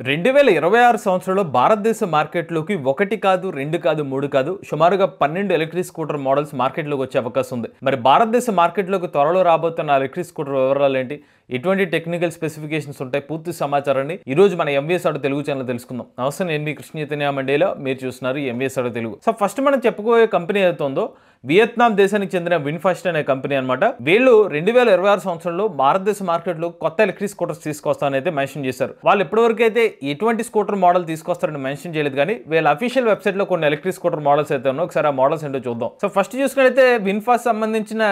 2026 సంవత్సరంలో భారతదేశ మార్కెట్లోకి ఒకటి కాదు, రెండు కాదు, మూడు కాదు, సుమారుగా 12 ఎలక్ట్రిక్ స్కూటర్ మోడల్స్ మార్కెట్లోకి వచ్చే అవకాశం ఉంది. మరి భారతదేశ మార్కెట్లోకి త్వరలో రాబోతున్న ఎలక్ట్రిక్ స్కూటర్ వివరాలు ఏంటి, ఎటువంటి టెక్నికల్ స్పెసిఫికేషన్స్ ఉంటాయి, పూర్తి సమాచారాన్ని ఈ రోజు మన ఎంవీఎస్ ఆటో తెలుగు ఛానల్ తెలుసుకుందాం. నమస్తే, నేను మీ కృష్ణ చైతన్య మండేలో, మీరు చూస్తున్నారు MVS auto Telugu. So first మనం చెప్పుకోయే కంపెనీ ఏదైతే ఉందో వియత్నాం దేశానికి చెందిన విన్ఫాస్ట్ అనే కంపెనీ అనమాట. వీళ్ళు 2026 సంవత్సరంలో భారతదేశ మార్కెట్లో కొత్త ఎలక్ట్రిక్ స్కూటర్స్ తీసుకొస్తానని అయితే మెన్షన్ చేశారు. వాళ్ళు ఇప్పటివరకు అయితే ఎటువంటి స్కూటర్ మోడల్ తీసుకొస్తారని మెన్షన్ చేయలేదు, కానీ వీళ్ళ అఫీషియల్ వెబ్సైట్ లో కొన్ని ఎలక్ట్రిక్ స్కూటర్ మోడల్స్ అయితే ఉన్నాయి. ఒకసారి ఆ మోడల్స్ ఏంటో చూద్దాం. సో ఫస్ట్ చూసుకుంటే విన్ఫాస్ట్ సంబంధించిన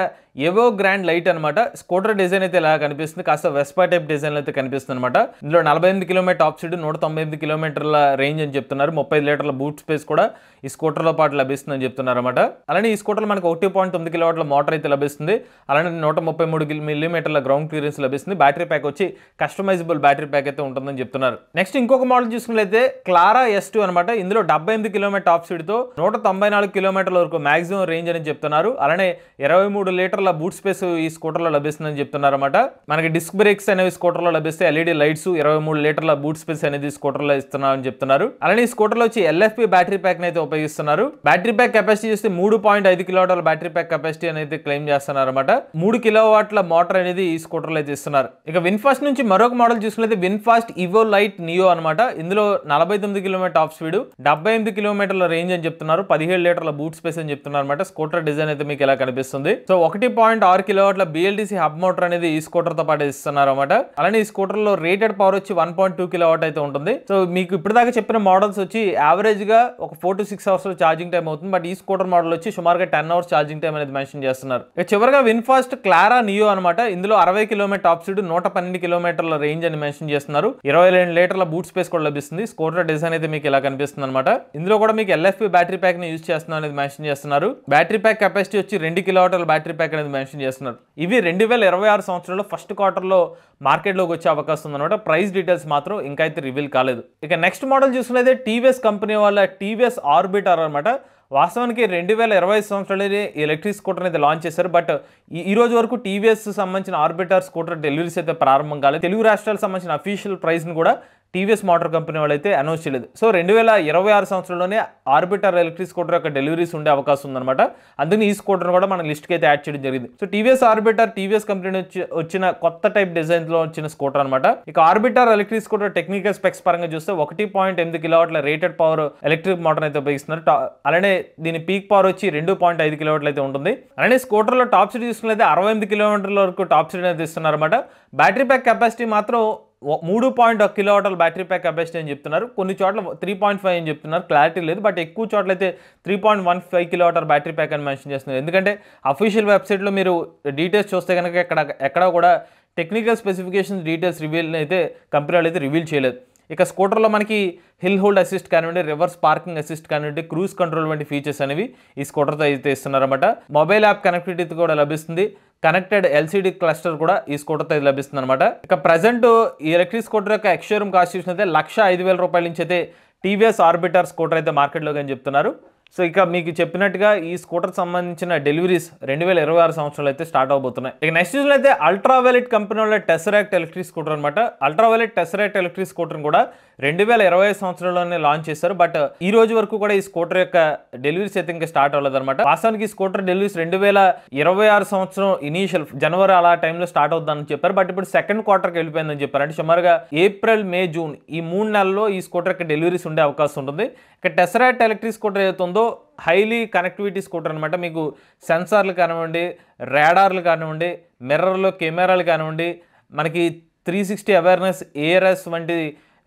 ఎవో గ్రాండ్ లైట్ అనమాట. స్కూటర్ డిజైన్ అయితే ఇలా కనిపిస్తుంది, కాస్త వెస్పా టైప్ డిజైన్ అయితే కనిపిస్తుంది అనమాట. ఇందులో 48 కిలోమీటర్ టాప్ స్పీడ్, 198 కిలోమీటర్ల రేంజ్ అని చెప్తున్నారు. 35 లీటర్ల బూట్ స్పేస్ కూడా ఈ స్కూటర్ లో పాటు లభిస్తుందని చెప్తున్నారు అనమాట. అలానే ఈ స్కూటర్ మనకు 1.9 కిలోవాట్ల మోటార్ అయితే లభిస్తుంది. అలానే 133 మిల్లీమీటర్ల గ్రౌండ్ క్లియరెన్స్ లభిస్తుంది. బ్యాటరీ ప్యాక్ వచ్చి కస్టమైజబుల్ బ్యాటరీ ప్యాక్ అయితే ఉంటుందని చెప్తున్నారు. నెక్స్ట్ ఇంకొక మోడల్ చూసుకున్నట్లయితే క్లారా S2 అనమాట. ఇందులో 78 కిలోమీటర్ టాప్ స్పీడ్ తో 194 కిలోమీటర్ల వరకు మాక్సిమం రేంజ్ అని చెప్తున్నారు. అలానే 23 లీటర్ల బూట్ స్పేస్ ఈ స్కూటర్ లో లభిస్తుందని చెప్తున్నారు అనమాట. మనకి డిస్క్ బ్రేక్స్ అనేవి స్కూటర్ లో లభిస్తే, LED లైట్స్, 23 లీటర్ల బూట్ స్పేస్ అనేది స్కూటర్ లో ఇస్తున్నారని చెప్తున్నారు. అలానే ఈ స్కూటర్ లో వచ్చి LFP బ్యాటరీ ప్యాక్ అయితే ఉపయోగిస్తున్నారు. బ్యాటరీ ప్యాక్ కెపాసిటీ చూస్తే 3.5 కిలోవాట్ల బ్యాటరీ ప్యాక్ కెపాసిటీ అనేది క్లెయిమ్ చేస్తున్నారు అనమాట. 3 కిలోవాట్ల మోటార్ అనేది ఈ స్కూటర్ లో అయితే ఇస్తున్నారు. ఇక విన్ఫాస్ట్ నుంచి మరొక మోడల్ చూసుకున్నట్లయితే విన్ఫాస్ట్ ఇవో లైట్ నియో అనమాట. ఇందులో 49 కిలోమీటర్ టాప్ స్పీడ్, 78 కిలోమీటర్ల రేంజ్ అని చెప్తున్నారు. 17 లీటర్ల బూట్ స్పేస్ అని చెప్తున్నారు అనమాట. స్కూటర్ డిజైన్ అయితే మీకు ఇలా కనిపిస్తుంది. సో 1.6 కిలోవాట్ల BLDC హబ్ మోటార్ అనేది ఈ స్కూటర్ తో పాటు ఇస్తున్నారు అనమాట. అలానే ఈ స్కూటర్ లో రేటెడ్ పవర్ వచ్చి 1.2 కిలోవాట్ అయితే ఉంటుంది. సో మీకు ఇప్పటిదాకా చెప్పిన మోడల్స్ వచ్చి యావరేజ్ గా ఒక 4 to 6 అవర్స్ ఛార్జింగ్ టైం అవుతుంది. బట్ ఈ స్కూటర్ మోడల్ వచ్చి సుమారుగా 10 అవర్స్ ఛార్జింగ్ టైం అనేది మెన్షన్ చేస్తున్నారు. ఇక చివరిగా విన్ఫాస్ట్ క్లారా నియో అనమాట. ఇందులో 60 కిలోమీటర్ టాప్ స్పీడ్, 112 కిలోమీటర్ల రేంజ్ అని మెన్షన్ చేస్తున్నారు. 22 లీటర్ల బూట్ స్పేస్ కూడా లభిస్తుంది. స్కూటర్ డిజైన్ అయితే మీకు ఇలా కనిపిస్తుంది అనమాట. ఇందులో కూడా మీకు LFP బ్యాటరీ ప్యాక్ ని యూజ్ చేస్తున్నారు అనేది మెన్షన్ చేస్తున్నారు. బ్యాటరీ ప్యాక్ కెపాసిటీ వచ్చి 2 కిలోవాట్ల బ్యాటరీ ప్యాక్ అనేది మెన్షన్ చేస్తున్నారు. ఇవి 2026 సంవత్సరంలో ఫస్ట్ క్వార్టర్ లో మార్కెట్ లోకి వచ్చే అవకాశం ఉందన్నమాట. ప్రైస్ డీటెయిల్స్ మాత్రం ఇంకా అయితే రివీల్ కాలేదు. ఇక నెక్స్ట్ మోడల్ చూసుకున్నది TVS కంపెనీ వాళ్ళ TVS ఆర్బిటర్ అనమాట. వాస్తవానికి 2025 సంవత్సరంలో ఎలక్ట్రిక్ స్కూటర్ అయితే లాంచ్ చేశారు. బట్ ఈ రోజు వరకు TVS సంబంధించిన ఆర్బిటర్ స్కూటర్ డెలివరీస్ అయితే ప్రారంభం కాలేదు. తెలుగు రాష్ట్రాలకు సంబంధించిన అఫీషియల్ ప్రైస్ ని కూడా TVS మోటార్ కంపెనీ వాళ్ళు అయితే అనౌన్స్ చేయలేదు. సో 2026 సంవత్సరంలోనే ఆర్బిటర్ ఎలక్ట్రిక్ స్కూటర్ యొక్క డెలివరీస్ ఉండే అవకాశం ఉందన్నమాట. అందుకని ఈ స్కూటర్ కూడా మన లిస్ట్ కి అయితే యాడ్ చేయడం జరిగింది. So TVS Orbiter TVS company వచ్చిన కొత్త టైప్ డిజైన్ లో వచ్చిన స్కూటర్ అనమాట. ఇక Orbiter electric scooter technical specs పరంగా చూస్తే 1.8 కిలోవాట్ల రేటెడ్ పవర్ ఎలక్ట్రిక్ మోటార్ అయితే ఉపయోగిస్తున్నారు. అలానే దీని పీక్ పవర్ వచ్చి 2.5 కిలోవాట్లు అయితే ఉంటుంది. అలానే స్కూటర్ లో టాప్ స్పీడ్ చూసుకున్నట్లయితే 68 కిలోమీటర్ల వరకు టాప్ స్పీడ్ అయితే ఇస్తున్నారు అనమాట. బ్యాటరీ ప్యాక్ కెపాసిటీ మాత్రం 3.1 కిలోవాట్ల బ్యాటరీ ప్యాక్ కెపాసిటీ అని చెప్తున్నారు. కొన్ని చోట్ల 3.5 అని చెప్తున్నారు, క్లారిటీ లేదు. బట్ ఎక్కువ చోట్ల అయితే 3.15 కిలోవాట్ల బ్యాటరీ ప్యాక్ అని మెన్షన్ చేస్తున్నారు. ఎందుకంటే అఫీషియల్ వెబ్సైట్లో మీరు డీటెయిల్స్ చూస్తే కనుక ఎక్కడ కూడా టెక్నికల్ స్పెసిఫికేషన్స్ డీటెయిల్స్ రివీల్ అయితే కంపెనీ వాళ్ళు అయితే రివీల్ చేయలేదు. ఇక స్కూటర్లో మనకి హిల్ హోల్డ్ అసిస్ట్ కానివ్వండి, రివర్స్ పార్కింగ్ అసిస్ట్ కానివ్వండి, క్రూజ్ కంట్రోల్ వంటి ఫీచర్స్ అనేవి ఈ స్కూటర్తో అయితే ఇస్తున్నారన్నమాట. మొబైల్ యాప్ కనెక్టివిటీ కూడా లభిస్తుంది. కనెక్టెడ్ LCD క్లస్టర్ కూడా ఈ స్కూటర్తో అయితే లభిస్తుంది అనమాట. ఇక ప్రజెంట్ ఈ ఎలక్ట్రిక్ స్కూటర్ యొక్క ఎక్స్షోరూమ్ కాస్ట్ చూసినైతే 1,05,000 రూపాయల నుంచి అయితే TVS ఆర్బిటర్ స్కూటర్ అయితే మార్కెట్లోకి అని చెప్తున్నారు. సో ఇక మీకు చెప్పినట్టుగా ఈ స్కూటర్ సంబంధించిన డెలివరీస్ 2026 సంవత్సరంలో అయితే స్టార్ట్ అవబోతున్నాయి. ఇక నెక్స్ట్ అయితే అల్ట్రావైలెట్ కంపెనీ వాళ్ళ టెసరాక్ట్ ఎలక్ట్రిక్ స్కూటర్ అనమాట. అల్ట్రావైలెట్ టెసరాక్ట్ ఎలక్ట్రిక్ స్కూటర్ కూడా 2025 సంవత్సరంలోనే లాంచ్ చేశారు. బట్ ఈ రోజు వరకు కూడా ఈ స్కూటర్ యొక్క డెలివరీస్ అయితే ఇంకా స్టార్ట్ అవ్వలేదు అనమాట. వాస్తవానికి ఈ స్కూటర్ డెలివరీస్ 2026 సంవత్సరం ఇనీషియల్ జనవరి అలా టైంలో స్టార్ట్ అవుతుందని చెప్పారు. బట్ ఇప్పుడు సెకండ్ క్వార్టర్కి వెళ్ళిపోయిందని చెప్పారు. అంటే సుమారుగా ఏప్రిల్, మే, జూన్ ఈ 3 నెలల్లో ఈ స్కూటర్ యొక్క డెలివరీస్ ఉండే అవకాశం ఉంటుంది. ఇక టెసరాక్ట్ ఎలక్ట్రిక్ స్కూటర్ ఏదైతే ఉందో హైలీ కనెక్టివిటీ స్కూటర్ అనమాట. మీకు సెన్సార్లు కానివ్వండి, రాడార్లు కానివ్వండి, మిర్రర్లో కెమెరాలు కానివ్వండి, మనకి 360 అవేర్నెస్, ARS వంటి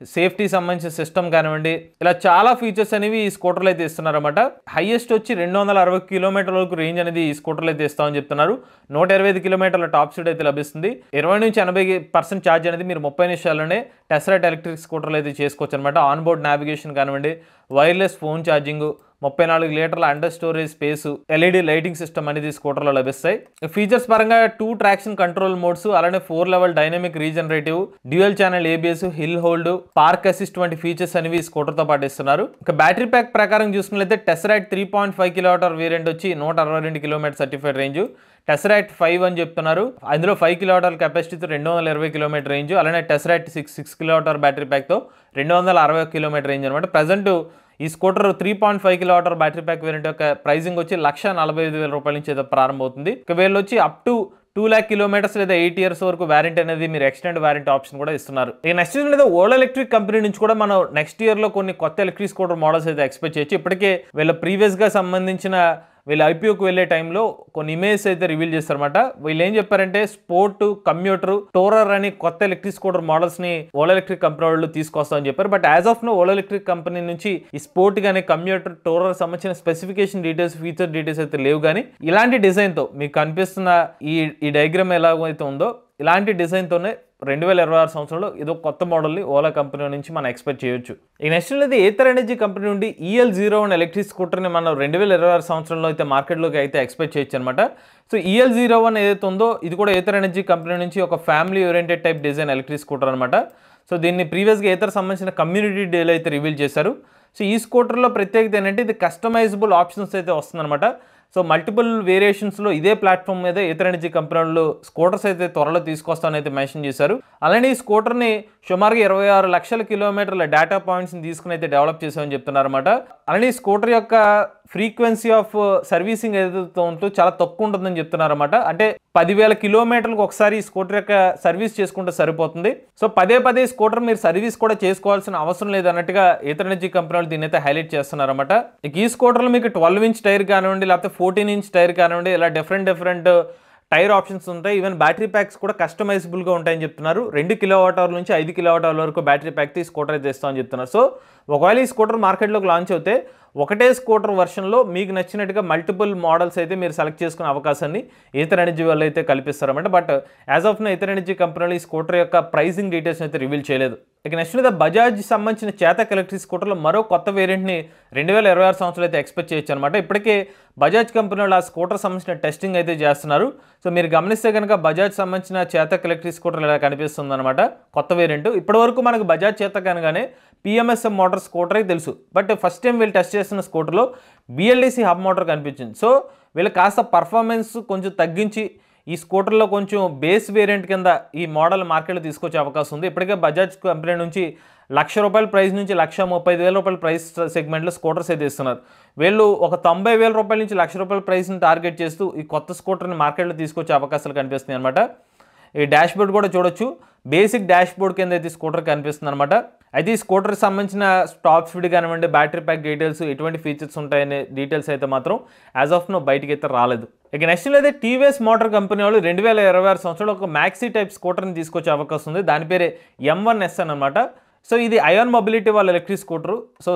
సేఫ్టీ సంబంధించిన సిస్టమ్ కానివ్వండి, ఇలా చాలా ఫీచర్స్ అనేవి ఈ స్కూటర్లు అయితే ఇస్తున్నారన్నమాట. హైయెస్ట్ వచ్చి 260 కిలోమీటర్ల వరకు రేంజ్ అనేది ఈ స్కూటర్లు అయితే ఇస్తామని చెప్తున్నారు. 125 కిలోమీటర్ల టాప్ స్పీడ్ అయితే లభిస్తుంది. 20 నుంచి 80% ఛార్జ్ అనేది మీరు 30 నిమిషాల్లోనే టెసరాక్ట్ ఎలక్ట్రిక్ స్కూటర్లు అయితే చేసుకోవచ్చు అనమాట. ఆన్ బోర్డ్ నావిగేషన్ కానివ్వండి, వైర్లెస్ ఫోన్ ఛార్జింగ్, 34 లీటర్ల under storage space, LED lighting system అనేది స్కూటర్లో లభిస్తాయి. ఫీచర్స్ పరంగా 2 ట్రాక్షన్ కంట్రోల్ మోడ్స్, అలానే 4 level dynamic regenerative, dual channel ABS, hill hold, park assist వంటి ఫీచర్స్ అనేవి స్కూటర్తో పాటు ఇస్తున్నారు. ఇక బ్యాటరీ ప్యాక్ ప్రకారం చూసుకున్నట్లయితే టెస్రాట్ 3.5 kWh వేరియంట్ వచ్చి 162 km సర్టిఫైడ్ రేంజ్, టెస్రాట్ 5 అని చెప్తున్నారు. అందులో 5 kWh కెపాసిటీతో 220 km రేంజ్, అలానే టెస్రాట్ 6 kWh బ్యాటరీ ప్యాక్తో 260 km రేంజ్ అనమాట. ప్రజెంట్ ఈ scooter 3.5 kWh battery pack variant యొక్క ప్రైసింగ్ వచ్చి 1,45,000 రూపాయల నుంచి అయితే ప్రారంభమవుతుంది. ఇక వీళ్ళు వచ్చి అప్ టు 2 lakh kilometers లేదా 8 years వరకు వారంటీ అనేది మీరు ఎక్స్టెండ్ వారంటీ ఆప్షన్ కూడా ఇస్తున్నారు. ఇక నెక్స్ట్ లేదా ఓలా ఎలక్ట్రిక్ కంపెనీ నుంచి కూడా మనం నెక్స్ట్ ఇయర్ లో కొన్ని కొత్త ఎలక్ట్రిక్ స్కూటర్ మోడల్స్ అయితే ఎక్స్పెక్ట్ చేయొచ్చు. ఇప్పటికే వీళ్ళ ప్రీవియస్ గా సంబంధించిన వీళ్ళు ఐపీఓకి వెళ్ళే టైంలో కొన్ని ఇమేజెస్ అయితే రివీల్ చేస్తారన్నమాట. వీళ్ళు ఏం చెప్పారంటే స్పోర్ట్, కమ్యూటర్, టోరర్ అని కొత్త ఎలక్ట్రిక్ స్కూటర్ మోడల్స్ ని ఓలా ఎలక్ట్రిక్ కంపెనీ వాళ్ళు తీసుకొస్తామని చెప్పారు. But as of now Ola electric company నుంచి ఈ స్పోర్ట్ కానీ కమ్యూటర్, టోరర్ సంబంధించిన స్పెసిఫికేషన్ డీటెయిల్స్, ఫీచర్ డీటెయిల్స్ అయితే లేవు. కానీ ఇలాంటి డిజైన్ తో మీకు కనిపిస్తున్న ఈ డయాగ్రామ్ ఎలాగైతే ఉందో ఇలాంటి డిజైన్ తోనే 2026 సంవత్సరంలో ఇదో కొత్త మోడల్ని ఓలా కంపెనీ నుంచి మనం ఎక్స్పెక్ట్ చేయొచ్చు. ఈ నెక్స్ట్ అనేది ఏథర్ ఎనర్జీ కంపెనీ నుండి EL01 ఎలక్ట్రిక్ స్కూటర్ని మనం 2026 సంవత్సరంలో అయితే మార్కెట్లోకి అయితే ఎక్స్పెక్ట్ చేయొచ్చు అనమాట. సో EL01 ఏదైతే ఉందో ఇది కూడా ఏథర్ ఎనర్జీ కంపెనీ నుంచి ఒక family oriented type design electric scooter అనమాట. సో దీన్ని ప్రీవియస్గా ఏథర్ సంబంధించిన కమ్యూనిటీ డేలో అయితే రివీల్ చేశారు. సో ఈ స్కూటర్లో ప్రత్యేకత ఏంటంటే ఇది కస్టమైజబుల్ ఆప్షన్స్ అయితే వస్తుందన్నమాట. సో మల్టిపుల్ వేరియేషన్స్లో ఇదే ప్లాట్ఫామ్ మీద ఏథర్ ఎనర్జీ కంపెనీలు స్కూటర్స్ అయితే త్వరలో తీసుకొస్తామని అయితే మెన్షన్ చేశారు. అలానే ఈ స్కూటర్ని సుమారుగా 26 లక్షల కిలోమీటర్ల డేటా పాయింట్స్ని తీసుకుని అయితే డెవలప్ చేసామని చెప్తున్నారు అనమాట. అలానే ఈ స్కూటర్ యొక్క ఫ్రీక్వెన్సీ ఆఫ్ సర్వీసింగ్ ఏదైతే ఉంటూ చాలా తక్కువ ఉంటుందని చెప్తున్నారు అనమాట. అంటే 10,000 కిలోమీటర్లకు ఒకసారి ఈ స్కూటర్ యొక్క సర్వీస్ చేసుకుంటే సరిపోతుంది. సో పదే స్కూటర్ మీరు సర్వీస్ కూడా చేసుకోవాల్సిన అవసరం లేదు అన్నట్టుగా ఏథర్ ఎనర్జీ కంపెనీలు దీన్ని అయితే హైలైట్ చేస్తున్నారు అనమాట. ఈ స్కూటర్లో మీకు 12 inch టైర్ కానివ్వండి, లేకపోతే 14 inch టైర్ కానివ్వండి, ఇలా డిఫరెంట్ టైర్ ఆప్షన్స్ ఉంటాయి. ఈవెన్ బ్యాటరీ ప్యాక్స్ కూడా కస్టమైజబుల్గా ఉంటాయని చెప్తున్నారు. 2 kWh నుంచి 5 kWh వరకు బ్యాటరీ ప్యాక్ స్కూటర్ అయితే ఇస్తామని చెప్తున్నారు. సో ఒకవేళ ఈ స్కూటర్ మార్కెట్లోకి లాంచ్ అవుతే ఒకటే స్కూటర్ వర్షన్లో మీకు నచ్చినట్టుగా మల్టిపుల్ మోడల్స్ అయితే మీరు సెలెక్ట్ చేసుకునే అవకాశాన్ని ఏథర్ ఎనర్జీ వాళ్ళు అయితే కల్పిస్తారన్నమాట. But as of now Ather Energy కంపెనీలు ఈ స్కూటర్ యొక్క ప్రైసింగ్ డీటెయిల్స్ అయితే రివీల్ చేయలేదు. ఇక నెక్స్ట్ మీద బజాజ్ సంబంధించిన చేతక్ ఎలక్ట్రిక్ స్కూటర్లో మరో కొత్త వేరియంట్ని 2026 సంవత్సరంలో అయితే ఎక్స్పెక్ట్ చేయొచ్చు అనమాట. ఇప్పటికే బజాజ్ కంపెనీ వాళ్ళు ఆ స్కూటర్ సంబంధించిన టెస్టింగ్ అయితే చేస్తున్నారు. సో మీరు గమనిస్తే కనుక బజాజ్ సంబంధించిన చేతక్ ఎలక్ట్రిక్ స్కూటర్ ఇలా కనిపిస్తుంది అనమాట. కొత్త వేరియంట్ ఇప్పటివరకు మనకు బజాజ్ చేతక్ అనగానే PMSM మోటార్ స్కూటర్ అయితే తెలుసు. బట్ ఫస్ట్ టైం వీళ్ళు టెస్ట్ చేస్తున్న స్కూటర్లో BLDC హబ్ మోటార్ కనిపించింది. సో వీళ్ళు కాస్త పర్ఫార్మెన్స్ కొంచెం తగ్గించి ఈ స్కూటర్లో కొంచెం బేస్ వేరియంట్ కింద ఈ మోడల్ మార్కెట్లో తీసుకొచ్చే అవకాశం ఉంది. ఇప్పటికే బజాజ్ కంపెనీ నుంచి ₹1,00,000 ప్రైస్ నుంచి ₹1,30,000 ప్రైస్ సెగ్మెంట్లో స్కూటర్స్ అయితే ఇస్తున్నారు. వీళ్ళు ఒక ₹90,000 నుంచి ₹1,00,000 ప్రైస్ని టార్గెట్ చేస్తూ ఈ కొత్త స్కూటర్ని మార్కెట్లో తీసుకొచ్చే అవకాశాలు కనిపిస్తున్నాయి అనమాట. ఈ డాష్ బోర్డ్ కూడా చూడొచ్చు. బేసిక్ డాష్ బోర్డ్ కింద అయితే స్కూటర్ కనిపిస్తుంది అనమాట. అయితే ఈ స్కూటర్కి సంబంధించిన టాప్ స్పీడ్ కానివ్వండి, బ్యాటరీ ప్యాక్ డీటెయిల్స్, ఎటువంటి ఫీచర్స్ ఉంటాయనే డీటెయిల్స్ అయితే మాత్రం యాజ్ ఆఫ్ నో బయటికి అయితే రాలేదు. ఇక నెక్స్ట్ అయితే టీవీఎస్ మోటార్ కంపెనీ వాళ్ళు 2026 సంవత్సరంలో ఒక మ్యాక్సీ టైప్ స్కూటర్ని తీసుకొచ్చే అవకాశం ఉంది. దాని పేరే M1S అనమాట. సో ఇది అయాన్ మొబిలిటీ వాళ్ళ ఎలక్ట్రిక్ స్కూటర్. సో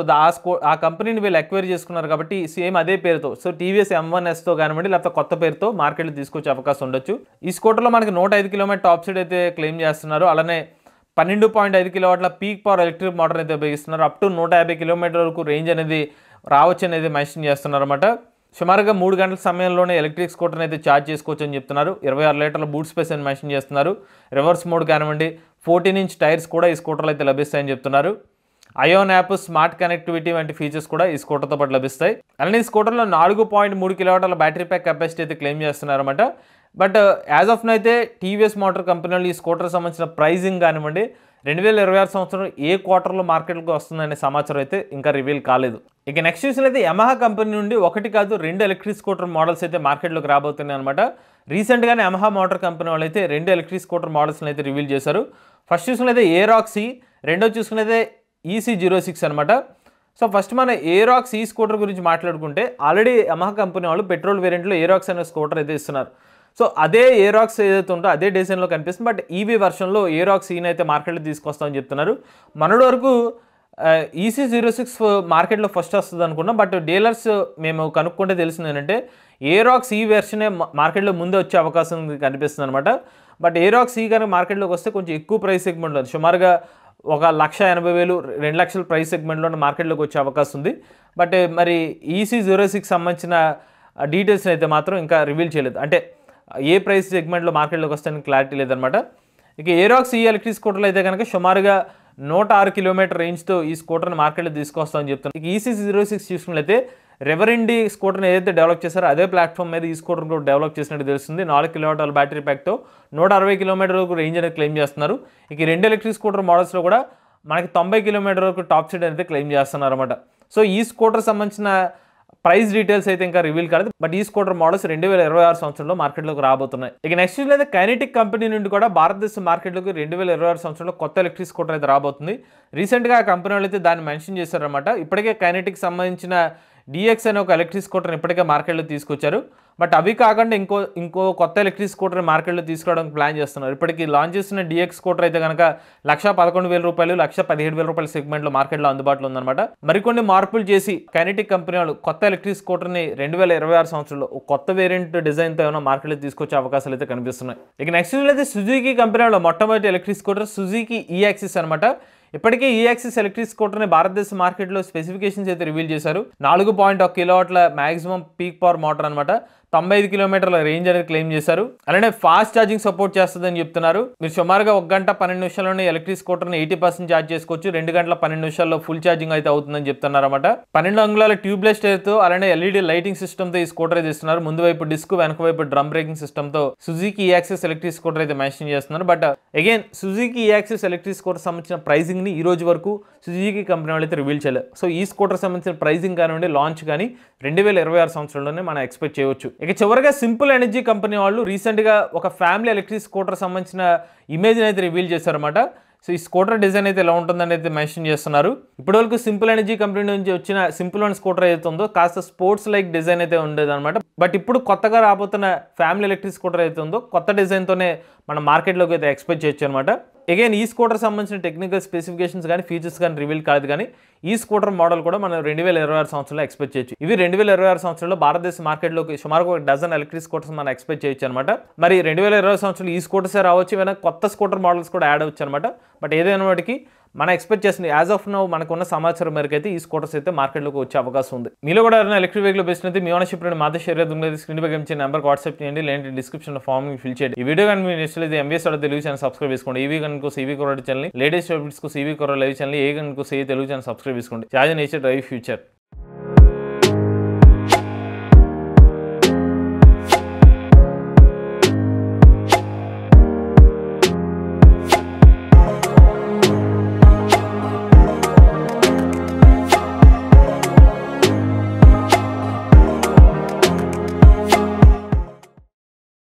ఆ కంపెనీని వీళ్ళు ఎక్వైర్ చేసుకున్నారు కాబట్టి సేమ్ అదే పేరుతో సో టీవీఎస్ M1Sతో కానివ్వండి లేకపోతే కొత్త పేరుతో మార్కెట్లో తీసుకొచ్చే అవకాశం ఉండొచ్చు. ఈ స్కూటర్లో మనకి 105 km టాప్ స్పీడ్ అయితే క్లెయిమ్ చేస్తున్నారు. అలానే 12.5 kW peak power electric motor అయితే ఉపయోగిస్తున్నారు. అప్ టు 150 km వరకు రేంజ్ అనేది రావచ్చు అనేది మెన్షన్ చేస్తున్నారు అనమాట. సుమారుగా 3 గంటల సమయంలోనే ఎలక్ట్రిక్ స్కూటర్ని అయితే ఛార్జ్ చేసుకోవచ్చు అని చెప్తున్నారు. 26 లీటర్ల బూట్ స్పేస్ అని మెన్షన్ చేస్తున్నారు. రివర్స్ మోడ్ కానివ్వండి, 14 inch టైర్స్ కూడా ఈ స్కూటర్లో అయితే లభిస్తాయని చెప్తున్నారు. అయోన్ యాప్, స్మార్ట్ కనెక్టివిటీ వంటి ఫీచర్స్ కూడా ఈ స్కూటర్తో పాటు లభిస్తాయి. అలానే ఈ స్కూటర్లో 4.3 kW బ్యాటరీ ప్యాక్ కెపాసిటీ అయితే క్లెయిమ్ చేస్తున్నారు అనమాట. బట్ యాజ్ ఆఫ్ నో అయితే టీవీఎస్ మోటార్ కంపెనీలు ఈ స్కూటర్ సంబంధించిన ప్రైజింగ్ కానివ్వండి 2026 సంవత్సరం ఏ క్వార్టర్లో మార్కెట్కి వస్తుందనే సమాచారం అయితే ఇంకా రివీల్ కాలేదు. ఇక నెక్స్ట్ చూసినట్లయితే యమహా కంపెనీ నుండి 1 కాదు 2 ఎలక్ట్రిక్ స్కూటర్ మోడల్స్ అయితే మార్కెట్లోకి రాబోతున్నాయి అనమాట. రీసెంట్గానే యమహా మోటార్ కంపెనీ వాళ్ళు అయితే 2 ఎలక్ట్రిక్ స్కూటర్ మోడల్స్ని అయితే రివీల్ చేశారు. ఫస్ట్ చూసుకున్నైతే ఏరాక్సీ, రెండో చూసుకున్నైతే EC06 అనమాట. సో ఫస్ట్ మన ఏరాక్స్ ఈ స్కూటర్ గురించి మాట్లాడుకుంటే ఆల్రెడీ యమహా కంపెనీ వాళ్ళు పెట్రోల్ వేరియంట్లో ఏరాక్స్ అనే స్కూటర్ అయితే ఇస్తున్నారు. సో అదే ఏరాక్స్ ఏదైతే ఉందో అదే డిజైన్లో కనిపిస్తుంది. బట్ ఈవీ వర్షన్లో ఏరాక్స్ ఈని అయితే మార్కెట్లో తీసుకొస్తామని చెప్తున్నారు. మనటి వరకు EC06 మార్కెట్లో ఫస్ట్ వస్తుంది అనుకున్నాం. బట్ డీలర్స్ మేము కనుక్కుంటే తెలిసింది ఏంటంటే ఏరాక్స్ ఈ వెర్షనే మార్కెట్లో ముందే వచ్చే అవకాశం కనిపిస్తుంది అనమాట. బట్ ఏరాక్స్ ఈ కనుక మార్కెట్లోకి వస్తే కొంచెం ఎక్కువ ప్రైస్ సెగ్మెంట్ ఉంటుంది. సుమారుగా ఒక 1,80,000 2 లక్షల ప్రైస్ సెగ్మెంట్లో మార్కెట్లోకి వచ్చే అవకాశం ఉంది. బట్ మరి EC06 సంబంధించిన డీటెయిల్స్ అయితే మాత్రం ఇంకా రివీల్ చేయలేదు. అంటే ఏ ప్రైస్ సెగ్మెంట్లో మార్కెట్లోకి వస్తాయని క్లారిటీ లేదనమాట. ఇక ఏరాక్స్ ఈ ఎలక్ట్రిక్ స్కూటర్లు అయితే కనుక సుమారుగా 106 కిలోమీటర్ రేంజ్తో ఈ స్కూటర్ని మార్కెట్లో తీసుకొస్తామని చెప్తున్నారు. ఇక EC06 చూసుకున్నట్లయితే రెవరెండి స్కూటర్ని ఏదైతే డెవలప్ చేశారో అదే ప్లాట్ఫామ్ మీద ఈ స్కూటర్ కూడా డెవలప్ చేసినట్టు తెలుస్తుంది. 4 కిలోవాట్ల బ్యాటరీ ప్యాక్తో 160 కిలోమీటర్ వరకు రేంజ్ అనేది క్లెయిమ్ చేస్తున్నారు. ఇక 2 ఎలక్ట్రిక్ స్కూటర్ మోడల్స్లో కూడా మనకి 90 కిలోమీటర్ వరకు టాప్ స్పీడ్ అయితే క్లెయిమ్ చేస్తున్నారు అనమాట. సో ఈ స్కూటర్ సంబంధించిన ప్రైస్ డీటెయిల్స్ అయితే ఇంకా రివీల్ కాలేదు. బట్ ఈ స్కూటర్ మోడల్స్ 2026 సంవత్సరంలో మార్కెట్లోకి రాబోతున్నాయి. ఇక నెక్స్ట్ అయితే కైనెటిక్ కంపెనీ నుండి కూడా భారతదేశ మార్కెట్లోకి 2026 సంవత్సరంలో కొత్త ఎలక్ట్రిక్ స్కూటర్ అయితే రాబోతుంది. రీసెంట్గా ఆ కంపెనీ వాళ్ళు అయితే దాన్ని మెన్షన్ చేశారనమాట. ఇప్పటికే కైనెటిక్ సంబంధించిన DX అనే ఒక ఎలక్ట్రిక్ స్కూటర్ని ఇప్పటికే మార్కెట్లో తీసుకొచ్చారు. బట్ అవి కాకుండా ఇంకో కొత్త ఎలక్ట్రిక్ స్కూటర్ని మార్కెట్లో తీసుకురావడానికి ప్లాన్ చేస్తున్నారు. ఇప్పటికి లాంచ్ చేసిన DX స్కూటర్ అయితే కనుక 1,11,000 రూపాయలు 1,17,000 రూపాయల సెగ్మెంట్లో మార్కెట్లో అందుబాటులో ఉందన్నమాట. మరికొన్ని మార్పులు చేసి కైనెటిక్ కంపెనీ వాళ్ళు కొత్త ఎలక్ట్రిక్ స్కూటర్ని 2026 సంవత్సరంలో కొత్త వేరియంట్ డిజైన్తో ఏమైనా మార్కెట్లో తీసుకొచ్చే అవకాశాలు అయితే కనిపిస్తున్నాయి. ఇక నెక్స్ట్ అయితే సుజుకి కంపెనీ వాళ్ళ మొట్టమొదటి ఎలక్ట్రిక్ స్కూటర్ సుజుకి E-Axis అనమాట. ఇప్పటికే E-Axis ఎలక్ట్రిక్ స్కూటర్ని భారతదేశ మార్కెట్లో స్పెసిఫికేషన్స్ అయితే రివీల్ చేశారు. 4.1 కిలోవాట్ల మ్యాక్సిమం పీక్ పవర్ మోటార్ అనమాట. 95 కిలోమీటర్ల రేంజ్ అనేది క్లెయిమ్ చేశారు. అలానే ఫాస్ట్ ఛార్జింగ్ సపోర్ట్ చేస్తుందని చెప్తున్నారు. మీరు సుమారుగా 1 గంట 12 నిమిషాల్లోనే ఎలక్ట్రిక్ స్కూటర్ని 80% ఛార్జ్ చేసుకోవచ్చు. 2 గంటల 12 నిమిషాల్లో ఫుల్ ఛార్జింగ్ అయితే అవుతుందని చెప్తున్నారు అనమాట. 12 అంగుళాల ట్యూబ్లెస్ టైర్తో అలానే LED లైటింగ్ సిస్టమ్తో ఈ స్కూటర్ అయితే ఇస్తున్నారు. ముందు వైపు డిస్క్, వెనక వైపు డ్రమ్ బ్రేకింగ్ సిస్టమ్తో సుజుకి E-Axis ఎలక్ట్రిక్ స్కూటర్ అయితే మెన్షన్ చేస్తున్నారు. But again Suzuki E-Axis electric scooter సంబంధించిన ప్రైసింగ్ ని ఈ రోజు వరకు సుజుకి కంపెనీ వాళ్ళు అయితే రివీల్ చేయలేదు. సో ఈ స్కూటర్ సంబంధించిన ప్రైసింగ్ కానివ్వండి, లాంచ్ కానీ 2026 సంవత్సరంలోనే మనం ఎక్స్పెక్ట్ చేయవచ్చు. ఇక చివరిగా సింపుల్ ఎనర్జీ కంపెనీ వాళ్ళు రీసెంట్గా ఒక ఫ్యామిలీ ఎలక్ట్రిక్ స్కూటర్ సంబంధించిన ఇమేజ్ని అయితే రివీల్ చేశారన్నమాట. సో ఈ స్కూటర్ డిజైన్ అయితే ఎలా ఉంటుందని అయితే మెన్షన్ చేస్తున్నారు. ఇప్పటివరకు సింపుల్ ఎనర్జీ కంపెనీ నుంచి వచ్చిన సింపుల్ వన్ స్కూటర్ అయితే ఉందో కాస్త స్పోర్ట్స్ లైక్ డిజైన్ అయితే ఉండేది అనమాట. బట్ ఇప్పుడు కొత్తగా రాబోతున్న ఫ్యామిలీ ఎలక్ట్రిక్ స్కూటర్ అయితే ఉందో కొత్త డిజైన్తోనే మనం మార్కెట్లోకి అయితే ఎక్స్పెక్ట్ చేయొచ్చు అనమాట. అగైన్ ఈ స్కూటర్ సంబంధించిన టెక్నికల్ స్పెసిఫికేషన్స్ కానీ ఫీచర్స్ కానీ రివీల్ కాదు, కానీ ఈ స్కూటర్ మోడల్ కూడా మనం 2026 సంవత్సరంలో ఎక్స్పెక్ట్ చేయొచ్చు. ఇవి 2026 సంవత్సరంలో భారతదేశ మార్కెట్లోకి సుమారు ఒక డజన్ ఎలక్ట్రిక్ స్కూటర్స్ మనం ఎక్స్పెక్ట్ చేయొచ్చు అనమాట. మరి 2026 సంవత్సరంలో ఈ స్కూటర్సే రావచ్చు, ఏమైనా కొత్త స్కూటర్ మోడల్స్ కూడా యాడ్ అవ్వచ్చు అనమాట. బట్ ఏదైనా వాటికి మనం ఎక్స్పెక్ట్ చేస్తుంది యాజ్ ఆఫ్ నౌ మనకున్న సమాచారం మేరకు అయితే ఈ స్కూటర్స్ అయితే మార్కెట్లోకి వచ్చే అవకాశం ఉంది. మీలో కూడా ఎవరైనా ఎలక్ట్రిక్ వెహికల్ బెస్ట్ అయితే మీ ఓనర్షిప్ మాతో షేర్ చేద్దాం. స్క్రీన్ పై కనిపించే నెంబర్కి వాట్సాప్ చేయండి, లేదంటే డిస్క్రిప్షన్ ఫామ్ ఫిల్ చేయండి. ఈ వీడియో కానీ మీరు నచ్చినట్లయితే MVS తెలుగు ఛానల్ సబ్స్క్రైబ్ చేసుకోండి. ఈవీ కనుక ఈవీ కొరడ ఛానల్, లేటెస్ట్ అప్డేట్స్ కోసం ఈవీ కొరడ లైవ్ ఛానల్, ఏ కనుక తెలుగు ఛానల్ సబ్స్క్రైబ్ చేసుకోండి. Charge nature drive future.